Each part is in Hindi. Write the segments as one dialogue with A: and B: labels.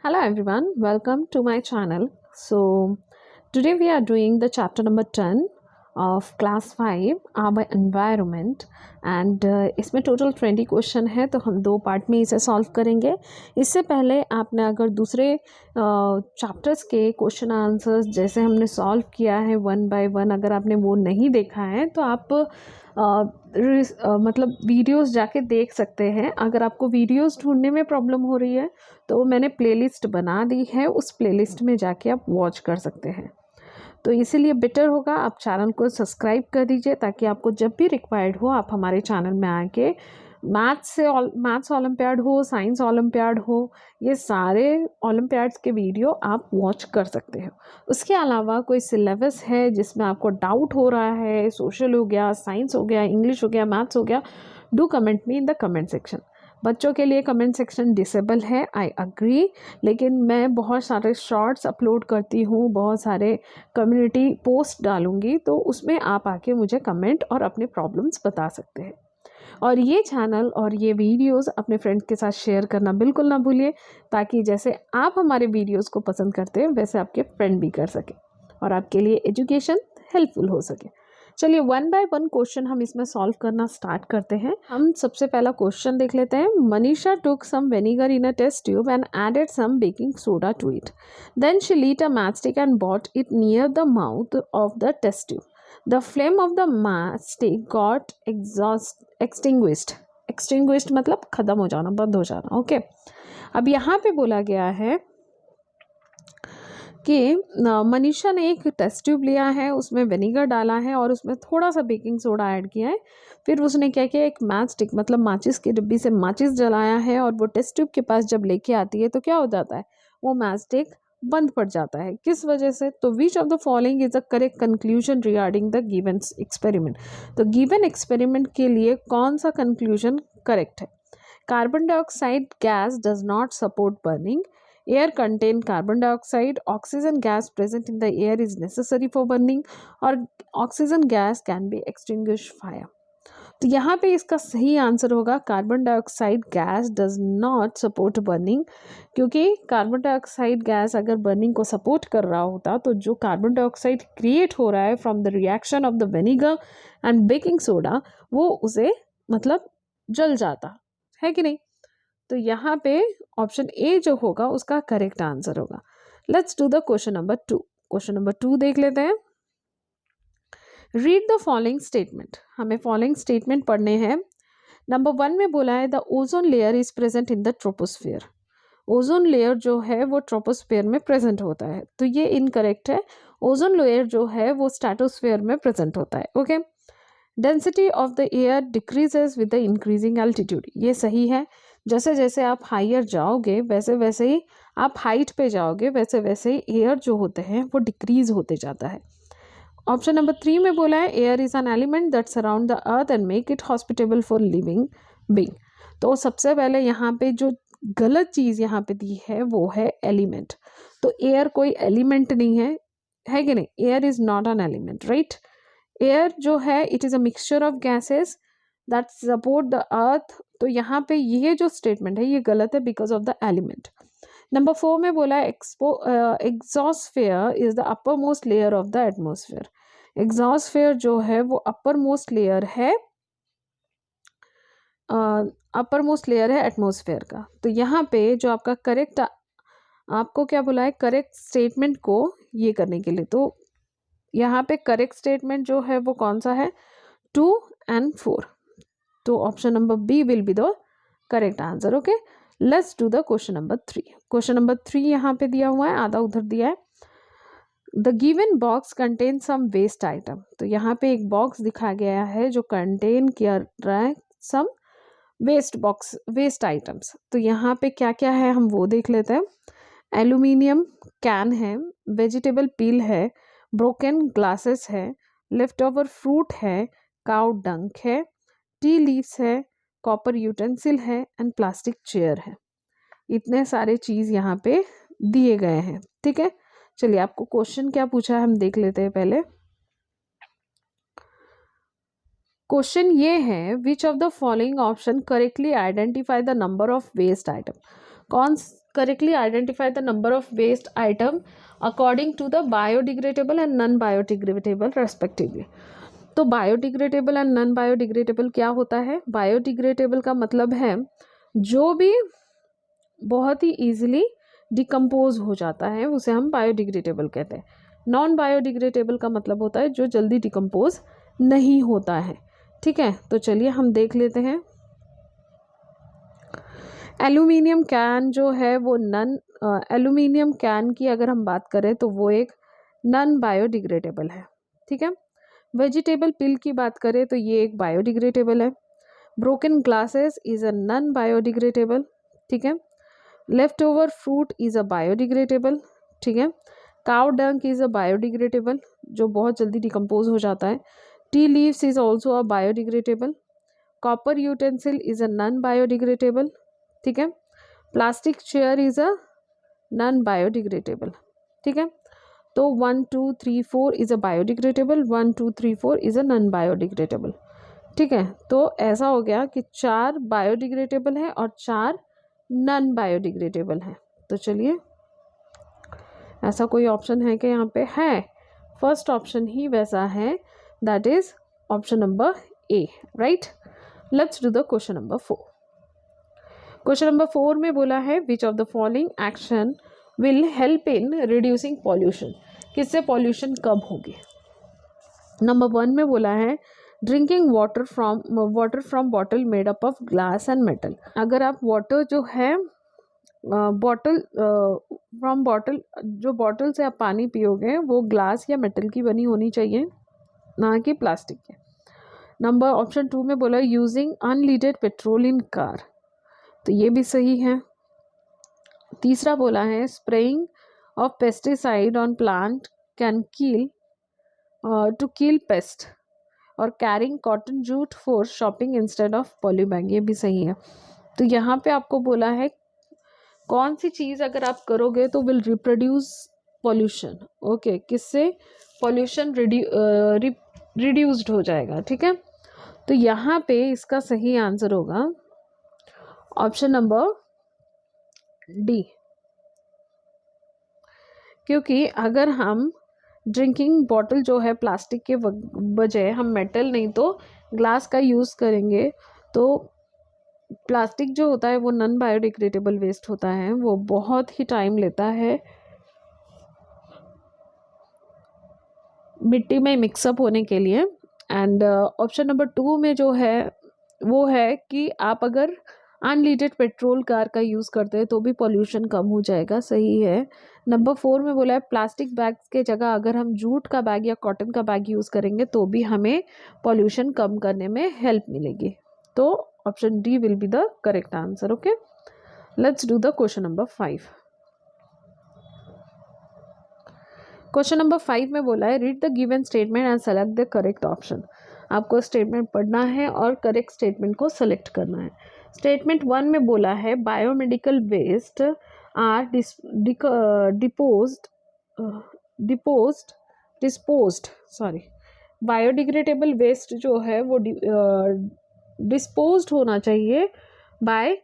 A: Hello everyone, welcome to my channel. So today we are doing the chapter number 10 of class 5 our environment and इसमें टोटल 20 क्वेश्चन है तो हम दो पार्ट में इसे सॉल्व करेंगे. इससे पहले आपने अगर दूसरे चैप्टर्स के क्वेश्चन आंसर्स जैसे हमने सॉल्व किया है वन बाय वन अगर आपने वो नहीं देखा है तो आप मतलब वीडियोस जाके देख सकते हैं. अगर आपको वीडियोस ढूंढने में प्रॉब्लम हो रही है तो मैंने प्लेलिस्ट बना दी है, उस प्लेलिस्ट में जाके आप वॉच कर सकते हैं. तो इसीलिए बेटर होगा आप चैनल को सब्सक्राइब कर दीजिए ताकि आपको जब भी रिक्वायर्ड हो आप हमारे चैनल में आके मैथ्स ओलंपियाड हो, साइंस ओलंपियाड हो, ये सारे ओलंपियाड्स के वीडियो आप वॉच कर सकते हो. उसके अलावा कोई सिलेबस है जिसमें आपको डाउट हो रहा है, सोशल हो गया, साइंस हो गया, इंग्लिश हो गया, मैथ्स हो गया, do comment me in the comment section. बच्चों के लिए कमेंट सेक्शन डिसेबल है, आई अग्री, लेकिन मैं बहुत सारे शॉर्ट्स अपलोड करती हूँ, बहुत सारे कम्युनिटी पोस्ट डालूंगी, तो उसमें आप आके मुझे कमेंट और अपने प्रॉब्लम्स बता सकते हैं. और ये चैनल और ये वीडियोस अपने फ्रेंड्स के साथ शेयर करना बिल्कुल ना भूलिए ताकि जैसे आप हमारे वीडियोस को पसंद करते हैं वैसे आपके फ्रेंड भी कर सके और आपके लिए एजुकेशन हेल्पफुल हो सके. चलिए वन बाय वन क्वेश्चन हम इसमें सॉल्व करना स्टार्ट करते हैं. हम सबसे पहला क्वेश्चन देख लेते हैं. Manisha took some vinegar in a test tube and added some baking soda to it. Then she lit a matchstick and brought it near the mouth of the test tube. The flame of the matchstick got extinguished. Extinguished मतलब खत्म हो जाना, बंद हो जाना. ओके, अब यहाँ पे बोला गया है कि मनीषा ने एक टेस्ट ट्यूब लिया है, उसमें विनेगर डाला है और उसमें थोड़ा सा बेकिंग सोडा ऐड किया है. फिर उसने क्या किया, एक मैच स्टिक मतलब माचिस की डिब्बी से माचिस जलाया है और वो टेस्ट ट्यूब के पास जब लेके आती है तो क्या हो जाता है, वो मैच स्टिक बंद पड़ जाता है. किस वजह से? तो विच of the following is a correct conclusion regarding the given experiment. तो गिवन एक्सपेरिमेंट के लिए कौन सा कंक्लूजन करेक्ट है? Carbon dioxide gas does not support burning. Air contain carbon dioxide. Oxygen gas present in the air is necessary for burning. और oxygen gas can be extinguish fire. तो यहाँ पे इसका सही आंसर होगा carbon dioxide gas does not support burning, क्योंकि कार्बन डाइऑक्साइड गैस अगर बर्निंग को सपोर्ट कर रहा होता तो जो कार्बन डाइऑक्साइड क्रिएट हो रहा है from the reaction of the vinegar and baking soda वो उसे मतलब जल जाता है कि नहीं. तो यहाँ पे ऑप्शन ए जो होगा उसका करेक्ट आंसर होगा. Let's do the question number 2. Question number 2 देख लेते हैं. Read the following statement. हमें फॉलोइंग स्टेटमेंट पढ़ने हैं. नंबर 1 में बोला है the ozone layer is present in the troposphere. Ozone layer जो है वो ट्रोपोस्फियर में प्रेजेंट होता है, तो ये इनकरेक्ट है. ओजोन लेयर जो है वो स्ट्रेटोस्फियर में प्रेजेंट होता है. Okay. Density of the air decreases with the increasing altitude. ये सही है. जैसे जैसे आप हाइयर जाओगे वैसे वैसे ही आप हाइट पे जाओगे वैसे वैसे ही एयर जो होते हैं वो डिक्रीज होते जाता है. ऑप्शन नंबर 3 में बोला है air is an element that surround the earth and make it hospitable for living being. तो सबसे पहले यहाँ पे जो गलत चीज़ यहाँ पे दी है वो है एलिमेंट. तो एयर कोई एलिमेंट नहीं है कि नहीं. Air is not an element, right. Air जो है it is a mixture of gases that support the earth. तो यहाँ पे ये जो स्टेटमेंट है ये गलत है because of the element. Number 4 में बोला है exosphere is the upper most layer of the atmosphere. Exosphere जो है वो अपर मोस्ट लेयर है एटमोसफेयर का. तो यहाँ पे जो आपका करेक्ट आपको क्या बोला है करेक्ट स्टेटमेंट को ये करने के लिए, तो यहाँ पे करेक्ट स्टेटमेंट जो है वो कौन सा है, 2 and 4. तो option number B will be the correct answer. Okay, let's do the question number 3. Question number 3 यहाँ पे दिया हुआ है, आधा उधर दिया है. The given box contain some waste item. तो यहाँ पे एक बॉक्स दिखा गया है जो कंटेन कर रहा है सम वेस्ट आइटम्स. तो यहाँ पे क्या क्या है हम वो देख लेते हैं. एल्यूमिनियम कैन है, वेजिटेबल पील है, ब्रोकन ग्लासेस है, लेफ्ट ओवर फ्रूट है, काउ डंक है, टी लीव्स है, कॉपर यूटेंसिल है एंड प्लास्टिक चेयर है. इतने सारे चीज़ यहाँ पे दिए गए हैं. ठीक है, चलिए आपको क्वेश्चन क्या पूछा है हम देख लेते हैं. पहले क्वेश्चन ये है which of the following option correctly identify the number of waste item. Correctly identify the number of waste item according to the biodegradable and non biodegradable respectively. तो बायोडिग्रेडेबल एंड नॉन बायोडिग्रेडेबल क्या होता है? बायोडिग्रेडेबल का मतलब है जो भी बहुत ही ईजिली डिकम्पोज हो जाता है उसे हम बायोडिग्रेडेबल कहते हैं। नॉन बायोडिग्रेडेबल का मतलब होता है जो जल्दी डिकम्पोज नहीं होता है। ठीक है, तो चलिए हम देख लेते हैं। एल्यूमिनियम कैन जो है वो एल्यूमिनियम कैन की अगर हम बात करें तो वो एक नॉन बायोडिग्रेडेबल है। ठीक है, वेजिटेबल पिल की बात करें तो ये एक बायोडिग्रेडेबल है। Broken glasses is a non biodegradable. ठीक है, left over fruit is a biodegradable. ठीक है, काउ डंक इज़ अ बायोडिग्रेडेबल जो बहुत जल्दी डिकम्पोज हो जाता है। Tea leaves is also a biodegradable. Copper utensil is a non biodegradable. ठीक है, plastic chair is a non biodegradable. ठीक है, तो 1 2 3 4 is a biodegradable, 1 2 3 4 is a non biodegradable. ठीक है, तो ऐसा हो गया कि 4 बायोडिग्रेडेबल है और 4 नॉन बायोडिग्रेडेबल है। तो चलिए, ऐसा कोई ऑप्शन है कि यहाँ पे है? फर्स्ट ऑप्शन ही वैसा है, that is option number A, right. Let's do the question number 4। Question number 4 में बोला है which of the following action will help in reducing pollution. किससे पॉल्यूशन कम होगी? नंबर 1 में बोला है drinking water from bottle made up of glass and metal. अगर आप वाटर जो है बॉटल फ्रॉम बॉटल, जो बॉटल से आप पानी पियोगे वो ग्लास या मेटल की बनी होनी चाहिए, ना कि प्लास्टिक के। नंबर ऑप्शन 2 में बोला using unleaded petrol in car, तो ये भी सही है। तीसरा बोला है spraying of pesticide on plant can kill to kill pest और carrying cotton jute for shopping instead of polybag, ये भी सही है। तो यहाँ पे आपको बोला है कौन सी चीज़ अगर आप करोगे तो विल रिप्रोड्यूस पॉल्यूशन। ओके, किससे पॉल्यूशन रिड्यूस्ड हो जाएगा। ठीक है, तो यहाँ पे इसका सही आंसर होगा ऑप्शन नंबर डी, क्योंकि अगर हम ड्रिंकिंग बॉटल जो है प्लास्टिक के बजाय हम मेटल नहीं तो ग्लास का यूज़ करेंगे तो प्लास्टिक जो होता है वो नॉन बायोडिग्रेडेबल वेस्ट होता है, वो बहुत ही टाइम लेता है मिट्टी में मिक्सअप होने के लिए। एंड ऑप्शन नंबर 2 में जो है वो है कि आप अगर अनलीडेड पेट्रोल कार का यूज़ करते हैं तो भी पॉल्यूशन कम हो जाएगा, सही है। नंबर 4 में बोला है प्लास्टिक बैग्स के जगह अगर हम जूट का बैग या कॉटन का बैग यूज़ करेंगे तो भी हमें पॉल्यूशन कम करने में हेल्प मिलेगी। तो option D will be the correct answer. Okay, let's do the question number 5। Question number 5 में बोला है read the given statement and select the correct option. आपको स्टेटमेंट पढ़ना है और करेक्ट स्टेटमेंट को सेलेक्ट करना है। स्टेटमेंट 1 में बोला है biomedical waste are biodegradable waste जो है वो डिस्पोज्ड होना चाहिए बाय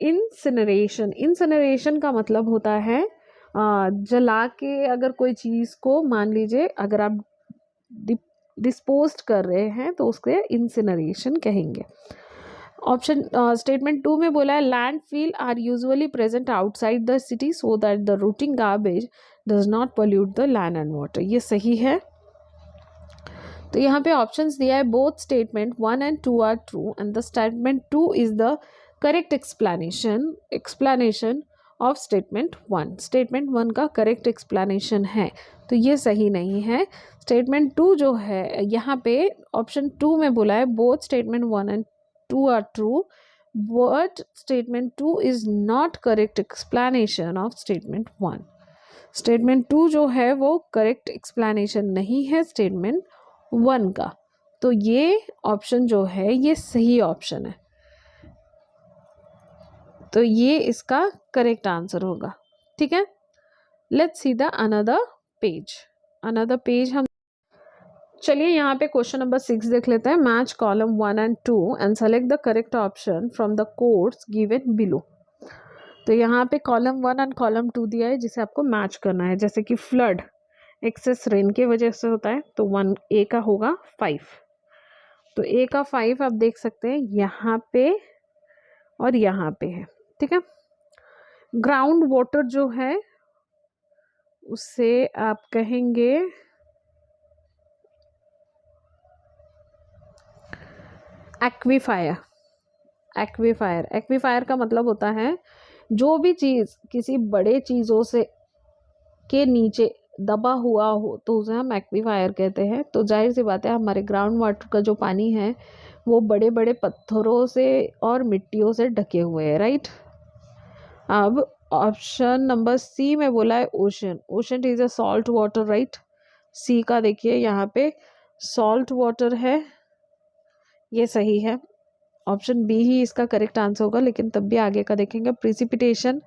A: इंसिनरेशन। इंसिनरेशन का मतलब होता है जला के अगर कोई चीज़ को, मान लीजिए अगर आप डिस्पोज्ड कर रहे हैं तो उसके इंसिनरेशन कहेंगे। ऑप्शन स्टेटमेंट 2 में बोला है landfill are usually present outside the city so that the rotting garbage does not pollute the land and water, ये सही है। तो यहाँ पे ऑप्शंस दिया है both statement 1 and 2 are true and the statement 2 is the correct explanation of statement 1। Statement 1 का करेक्ट एक्सप्लेनेशन है, तो ये सही नहीं है। स्टेटमेंट 2 जो है यहाँ पे ऑप्शन 2 में बोला है both statement 1 and 2 are true but statement 2 is not correct explanation of statement 1। Statement 2 जो है वो करेक्ट एक्सप्लेनेशन नहीं है स्टेटमेंट 1 का, तो ये ऑप्शन जो है ये सही ऑप्शन है, तो ये इसका करेक्ट आंसर होगा। ठीक है, let's see the another page. हम चलिए यहाँ पे क्वेश्चन नंबर 6 देख लेते हैं। Match column 1 and 2 and select the correct option from the codes given below. तो यहाँ पे कॉलम 1 एंड कॉलम 2 दिया है जिसे आपको मैच करना है। जैसे कि फ्लड एक्सेस रेन की वजह से होता है, तो 1 ए का होगा 5। तो ए का 5 आप देख सकते हैं यहाँ पे और यहाँ पे है, ठीक है। ग्राउंड वाटर जो है उसे आप कहेंगे एक्वीफायर। एक्वीफायर, एक्वीफायर का मतलब होता है जो भी चीज़ किसी बड़े चीज़ों से के नीचे दबा हुआ हो तो उसे हम एक्वीफायर कहते हैं। तो जाहिर सी बात है हमारे ग्राउंड वाटर का जो पानी है वो बड़े बड़े पत्थरों से और मिट्टियों से ढके हुए हैं, राइट। अब ऑप्शन नंबर सी में बोला है ocean. Ocean is a salt water, right. Sea का देखिए यहाँ पे सॉल्ट वाटर है, ये सही है। ऑप्शन बी ही इसका करेक्ट आंसर होगा, लेकिन तब भी आगे का देखेंगे। प्रिसिपिटेशन,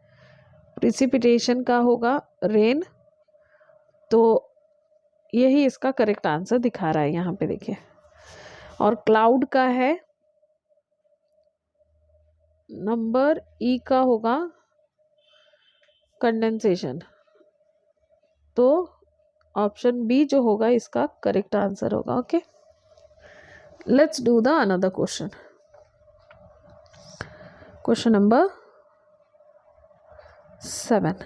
A: प्रिसिपिटेशन का होगा रेन, तो यही इसका करेक्ट आंसर दिखा रहा है यहाँ पे देखिए। और क्लाउड का है नंबर ई का होगा कंडेंसेशन, तो ऑप्शन बी जो होगा इसका करेक्ट आंसर होगा। Okay, let's do the another question. Question number 7।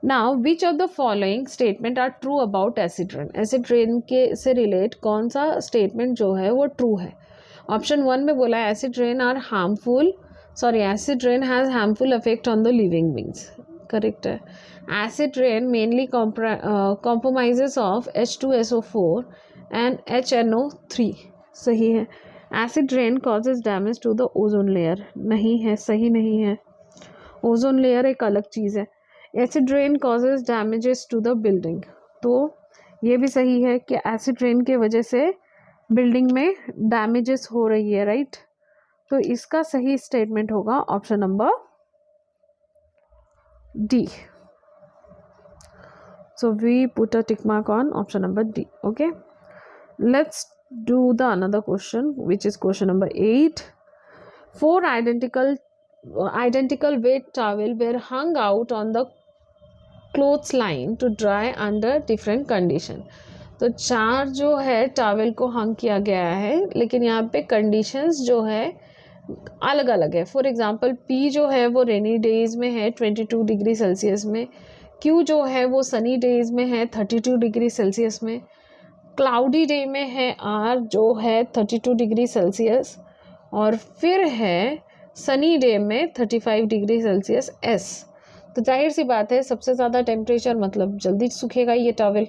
A: Now which of the following statement are true about acid rain. Acid rain के से रिलेट कौन सा स्टेटमेंट जो है वो ट्रू है। ऑप्शन 1 में बोला है acid rain are harmful, sorry acid rain has harmful effect on the living beings, correct है। Acid rain mainly compromises of H2SO4 and HNO3, सही है। Acid rain causes damage to the ozone layer, नहीं है, सही नहीं है। ओजोन लेयर एक अलग चीज़ है। Acid rain causes damages to the building, तो ये भी सही है कि एसिड रेन के वजह से बिल्डिंग में डैमेजेस हो रही है, राइट। तो इसका सही स्टेटमेंट होगा option number D. So we put a tick mark on option number D. Okay, let's do the another question, which is question number 8. 4 identical wet towel were hung out on the clothes line to dry under different condition. तो 4 जो है टावल को हंग किया गया है, लेकिन यहाँ पे कंडीशंस जो है अलग अलग है। फॉर एग्जांपल पी जो है वो रेनी डेज में है 22 डिग्री सेल्सियस में, क्यू जो है वो सनी डेज में है 32 डिग्री सेल्सियस में, क्लाउडी डे में है आर जो है 32 डिग्री सेल्सियस, और फिर है सनी डे में 35 डिग्री सेल्सियस एस। तो जाहिर सी बात है सबसे ज़्यादा टेम्परेचर मतलब जल्दी सूखेगा ये towel.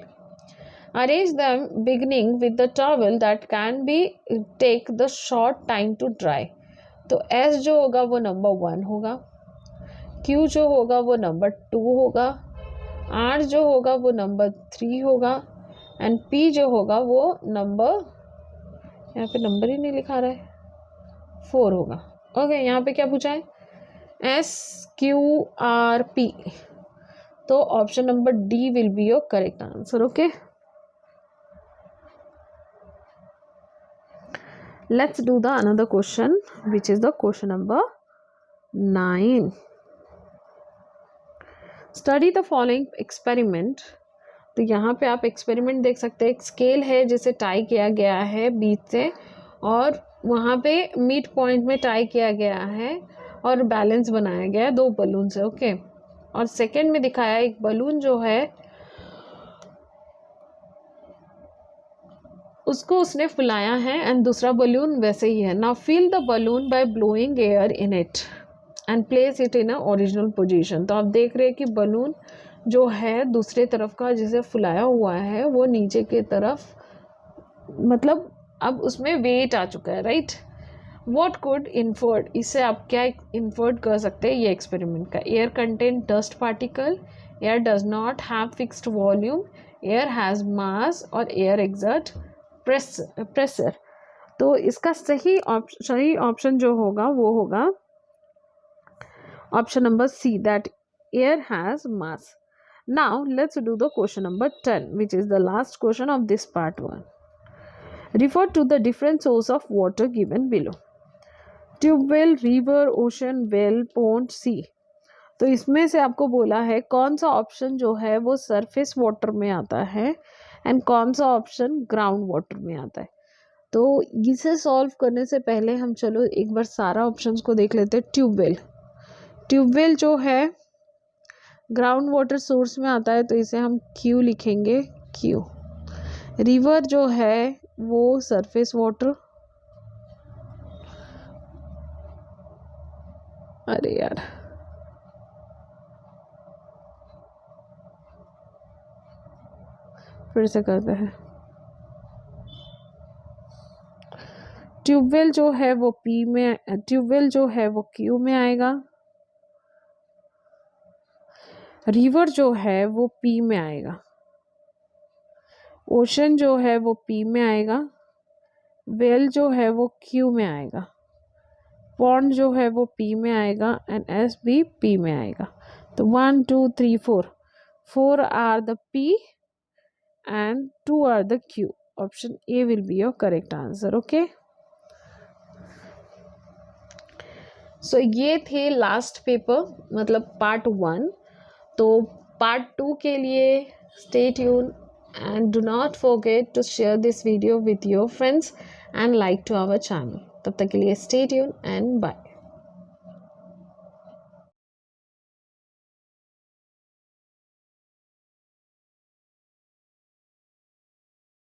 A: Arrange them beginning with the towel that can be take the short time to dry. तो एस जो होगा वो नंबर 1 होगा, क्यू जो होगा वो नंबर 2 होगा, आर जो होगा वो नंबर 3 होगा, एंड पी जो होगा वो नंबर, यहाँ पे नंबर ही नहीं लिखा रहा है, 4 होगा। ओके, यहाँ पे क्या पूछा है SQRP, तो option number D will be your correct answer. Okay, let's do the another question which is the question number 9। Study the following experiment. तो यहाँ पे आप एक्सपेरिमेंट देख सकते हैं। एक स्केल है जिसे टाई किया गया है बीच से, और वहाँ पे मिड पॉइंट में टाई किया गया है और बैलेंस बनाया गया है 2 बलून से। ओके, और सेकंड में दिखाया एक बलून जो है उसको उसने फुलाया है एंड दूसरा बलून वैसे ही है। Now fill the balloon by blowing air in it and place it in a original position. तो आप देख रहे हैं कि बलून जो है दूसरे तरफ का जिसे फुलाया हुआ है वो नीचे की तरफ, मतलब अब उसमें वेट आ चुका है, राइट। व्हाट कुड इन्फर्ड, इससे आप क्या इन्फर्ड कर सकते हैं ये एक्सपेरिमेंट का। Air content dust particle, air does not have fixed volume, air has मास, और एयर एक्सर्ट प्रेशर। तो इसका सही ऑप्शन जो होगा वो होगा option number C, that air has mass. Now let's do the question number 10 which is the last question of this part 1. Refer to the different source of water given below. Tubewell, river, ocean, well, pond, sea. तो इसमें से आपको बोला है कौन सा ऑप्शन जो है वो सरफेस वाटर में आता है एंड कौन सा ऑप्शन ग्राउंड वाटर में आता है। तो इसे सॉल्व करने से पहले हम चलो एक बार सारा ऑप्शंस को देख लेते हैं। ट्यूबवेल, ट्यूबवेल जो है ग्राउंड वाटर सोर्स में आता है, तो इसे हम क्यू लिखेंगे, क्यू। रिवर जो है वो सरफेस वाटर, अरे यार फिर से करते हैं। ट्यूबवेल जो है वो पी में, ट्यूबवेल जो है वो क्यू में आएगा, रिवर जो है वो पी में आएगा, ओशन जो है वो पी में आएगा, वेल जो है वो क्यू में आएगा, पॉन्ड जो है वो पी में आएगा एंड एस भी पी में आएगा। तो 1 2 3 4 are the P and 2 are the Q. Option A will be your correct answer. Okay, so ये थे लास्ट पेपर, मतलब पार्ट 1। तो पार्ट 2 के लिए stay tune and do not forget to share this video with your friends and like to our channel. तब तक के लिए stay tuned and bye.